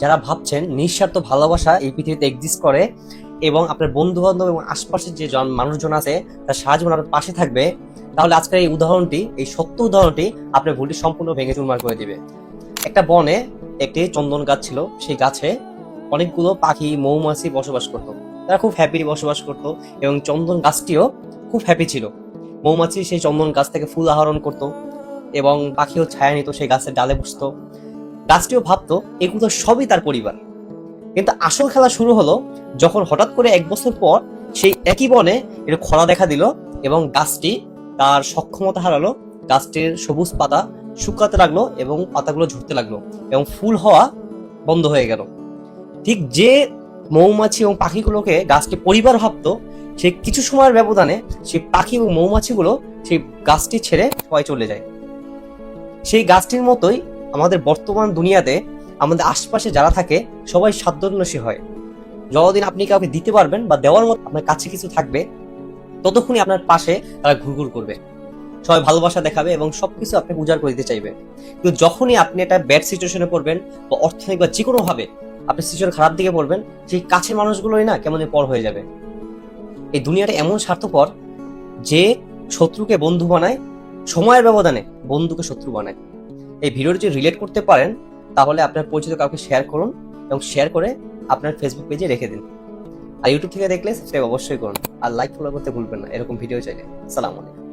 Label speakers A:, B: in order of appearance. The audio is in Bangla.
A: যারা ভাবছেন নিঃস্বার্থ ভালোবাসা এই পৃথিবীতে এক্সিস্ট করে এবং আপনার বন্ধু বান্ধব এবং আশপাশের যে মানুষজন আছে তার সারা জীবন আপনার পাশে থাকবে, তাহলে আজকের এই উদাহরণটি, এই সত্য উদাহরণটি আপনার ভুলটি সম্পূর্ণ ভেঙে চুরমার করে দিবে। একটা বনে একটি চন্দন গাছ ছিল। সেই গাছে অনেকগুলো পাখি, মৌমাছি বসবাস করত। তারা খুব হ্যাপি বসবাস করত এবং চন্দন গাছটিও খুব হ্যাপি ছিল। মৌমাছি সেই চন্দন গাছ থেকে ফুল আহরণ করত এবং পাখিও ছায়া নিত, সেই গাছের ডালে বসতো। গাছটিও ভাবতো এগুলো সবই তার পরিবার। কিন্তু আসল খেলা শুরু হলো যখন হঠাৎ করে 1 বছর পর সেই একই বনে এর খরা দেখা দিল এবং গাছটি তার সক্ষমতা হারালো। গাছটির সবুজ পাতা শুকাতে লাগলো এবং পাতাগুলো ঝরতে লাগলো এবং ফুল হওয়া বন্ধ হয়ে গেল। ঠিক যে মৌমাছি এবং পাখিগুলোকে গাছটি পরিবার ভাবতো, সে কিছু সময়ের ব্যবধানে সেই পাখি এবং মৌমাছিগুলো সেই গাছটি ছেড়ে সবাই চলে যায়। সেই গাছটির মতোই আমাদের বর্তমান দুনিয়াতে আমাদের আশপাশে যারা থাকে সবাই স্বার্থান্বেষী হয়। যতদিন আপনি কাউকে দিতে পারবেন বা দেওয়ার মতো আপনার কাছে কিছু থাকবে, ততক্ষণই আপনার পাশে তারা ঘুরঘুর করবে, সবাই ভালোবাসা দেখাবে এবং সবকিছু আপনি উজাড় করে দিতে চাইবেন। কিন্তু যখনই আপনি একটা ব্যাড সিচুয়েশনে পড়বেন বা অর্থনৈতিক বা যে কোনো ভাবে আপনি সিচুয়েশন খারাপ দিকে পড়বেন, সেই কাছের মানুষগুলোই না কেমন পর হয়ে যাবে। এই দুনিয়াটা এমন স্বার্থপর যে শত্রুকে বন্ধু বানায়, সময়ের ব্যবধানে বন্ধুকে শত্রু বানায়। এই ভিডিওটি যদি রিলেট করতে পারেন তাহলে আপনার পরিচিত কাউকে শেয়ার করুন এবং শেয়ার করে আপনার ফেসবুক পেজে রেখে দিন। আর ইউটিউব থেকে দেখলে সাবস্ক্রাইব অবশ্যই করুন আর লাইক ফলো করতে ভুলবেন না এরকম ভিডিও চাইলে। আসসালামু আলাইকুম।